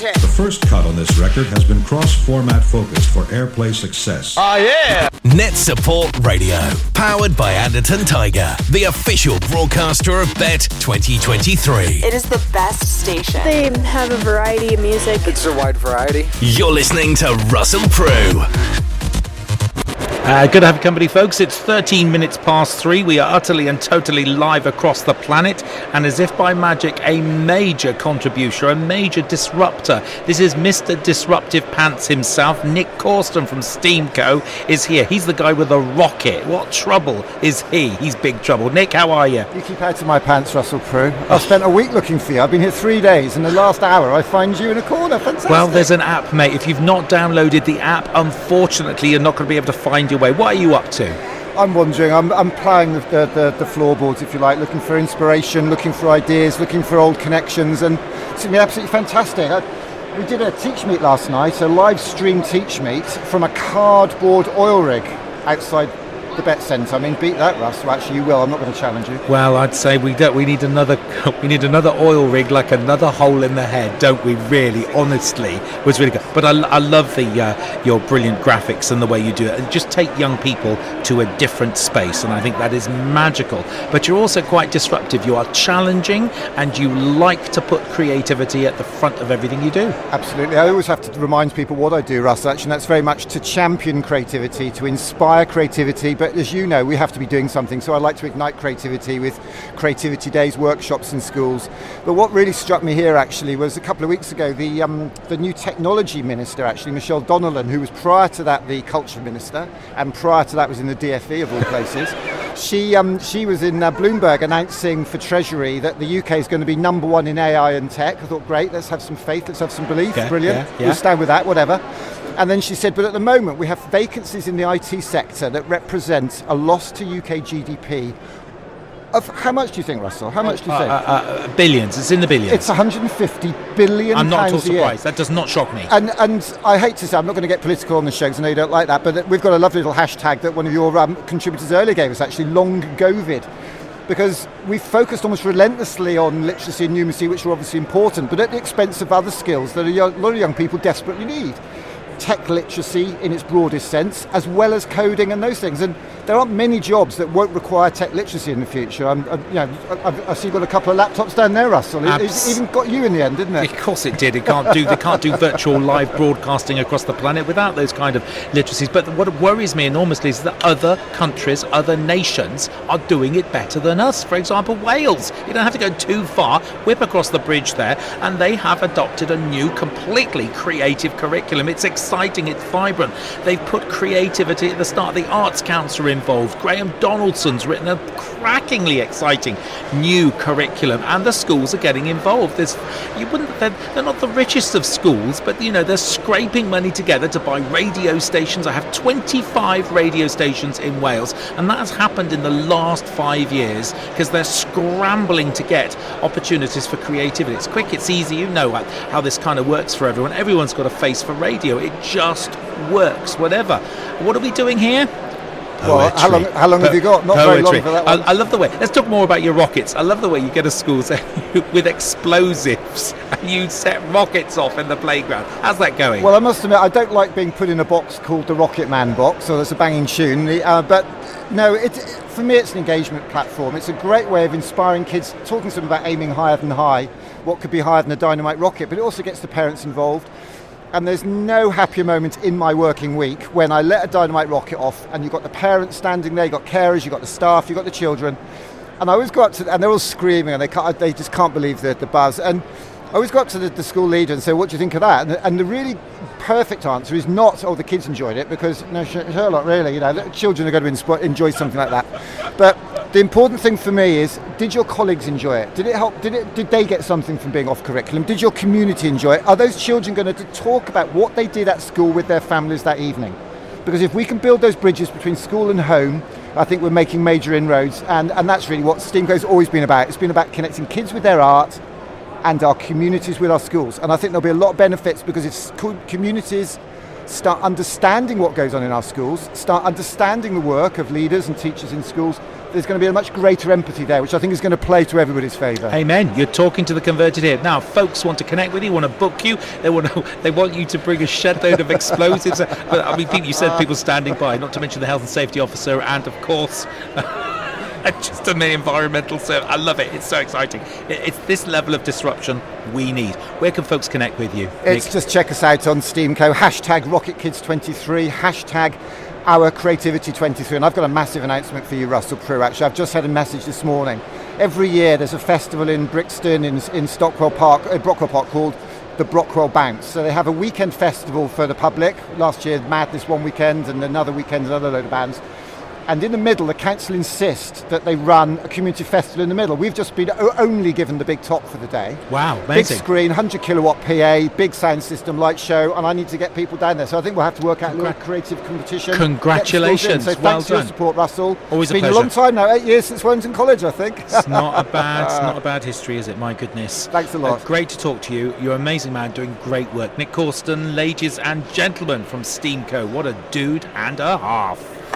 content. The first cut on this record has been cross-format focused for airplay success. Oh, yeah! NetSupport Radio, powered by Anderton Tiger, the official broadcaster of Bet 2023. It is the best station. They have a variety of music. It's a wide variety. You're listening to Russell Prue. Good to have company, folks. It's 13 minutes past 3. We are utterly and totally live across the planet, and as if by magic, a major contributor, a major disruptor. This is Mr. Disruptive Pants himself. Nick Corston from Steamco is here. He's the guy with the rocket. What trouble is he? He's big trouble. Nick, how are you? You keep out of my pants, Russell Prue. I've spent a week looking for you. I've been here 3 days, and the last hour I find you in a corner. Fantastic. Well, there's an app, mate. If you've not downloaded the app, unfortunately, you're not going to be able to find your way. What are you up to? I'm wandering. I'm ploughing the floorboards, if you like, looking for inspiration, looking for ideas, looking for old connections, and it's been absolutely fantastic. We did a teach meet last night, a live stream teach meet from a cardboard oil rig outside the Bet Centre. I mean, beat that, Russ. Well, actually, you will. I'm not going to challenge you. Well, I'd say we need another oil rig, like another hole in the head, don't we? Really, honestly, was really good. But I love your brilliant graphics and the way you do it, and just take young people to a different space, and I think that is magical. But you're also quite disruptive. You are challenging, and you like to put creativity at the front of everything you do. Absolutely. I always have to remind people what I do, Russ. Actually, and that's very much to champion creativity, to inspire creativity. But as you know, we have to be doing something. So I like to ignite creativity with creativity days, workshops in schools. But what really struck me here actually was a couple of weeks ago, the new technology minister, actually, Michelle Donnellan, who was prior to that the culture minister, and prior to that was in the DFE of all places. She was in Bloomberg announcing for Treasury that the UK is going to be number one in AI and tech. I thought, great, let's have some faith, let's have some belief. Yeah, brilliant. yeah. We'll stand with that, whatever. And then she said, but at the moment we have vacancies in the IT sector that represent a loss to UK GDP of, how much do you think, Russell? How much do you think? Billions. It's in the billions. It's 150 billion I'm not at all pounds a year. surprised. That does not shock me. And I hate to say, I'm not going to get political on the show because I know you don't like that, but we've got a lovely little hashtag that one of your contributors earlier gave us, actually, long COVID. Because we've focused almost relentlessly on literacy and numeracy, which are obviously important, but at the expense of other skills that a lot of young people desperately need. Tech literacy in its broadest sense, as well as coding and those things. And there aren't many jobs that won't require tech literacy in the future. I see you've got a couple of laptops down there, Russell. It even got you in the end, didn't it? Of course it did. They can't do virtual live broadcasting across the planet without those kind of literacies. But what worries me enormously is that other countries, other nations are doing it better than us. For example, Wales. You don't have to go too far. Whip across the bridge there, and they have adopted a new, completely creative curriculum. It's exciting, it's vibrant. They've put creativity at the start. The Arts Council are involved. Graham Donaldson's written a crackingly exciting new curriculum, and the schools are getting involved. They're not the richest of schools, but they're scraping money together to buy radio stations. I have 25 radio stations in Wales, and that has happened in the last 5 years because they're scrambling to get opportunities for creativity. It's quick, it's easy. You know how this kind of works for everyone. Everyone's got a face for radio. It just works, whatever. What are we doing here? Well, how long have you got? Not very long for that one. I love the way. Let's talk more about your rockets. I love the way you get to schools with explosives and you set rockets off in the playground. How's that going? Well, I must admit, I don't like being put in a box called the Rocket Man box, so that's a banging tune. But no, for me, it's an engagement platform. It's a great way of inspiring kids, talking to them about aiming higher than high, what could be higher than a dynamite rocket, but it also gets the parents involved. And there's no happier moment in my working week when I let a dynamite rocket off and you've got the parents standing there, you've got carers, you've got the staff, you've got the children. And I always go up to, and they're all screaming and they just can't believe the buzz. And I always go up to the school leader and say, what do you think of that? And the really perfect answer is not, oh, the kids enjoyed it, because no, Sherlock, really, the children are going to enjoy something like that. But the important thing for me is, did your colleagues enjoy it? Did it help? Did they get something from being off curriculum? Did your community enjoy it? Are those children going to talk about what they did at school with their families that evening? Because if we can build those bridges between school and home, I think we're making major inroads. And that's really what Steamco's always been about. It's been about connecting kids with their art and our communities with our schools. And I think there'll be a lot of benefits, because if communities start understanding what goes on in our schools, start understanding the work of leaders and teachers in schools, there's going to be a much greater empathy there, which I think is going to play to everybody's favour. Amen. You're talking to the converted here. Now, folks want to connect with you, want to book you. They want you to bring a shed load of explosives. But I mean, Pete, you said people standing by, not to mention the health and safety officer, and of course, just on the environmental service. I love it. It's so exciting. It's this level of disruption we need. Where can folks connect with you? It's just check us out on Steamco, hashtag RocketKids23, hashtag Our Creativity 23, and I've got a massive announcement for you, Russell Prue. Actually, I've just had a message this morning. Every year there's a festival in Brixton, in Brockwell Park, called the Brockwell Bounce. So they have a weekend festival for the public. Last year, Madness one weekend, and another weekend, another load of bands. And in the middle, the council insists that they run a community festival in the middle. We've just been only given the big top for the day. Wow, amazing. Big screen, 100 kilowatt PA, big sound system, light show, and I need to get people down there. So I think we'll have to work out a little creative competition. Congratulations. So well thanks for your done. support, Russell. Always it's a been pleasure. a long time now, 8 years since Wellington College, I think. It's not a bad history, is it? My goodness. Thanks a lot. Great to talk to you. You're an amazing man doing great work. Nick Corston, ladies and gentlemen from Steamco. What a dude and a half.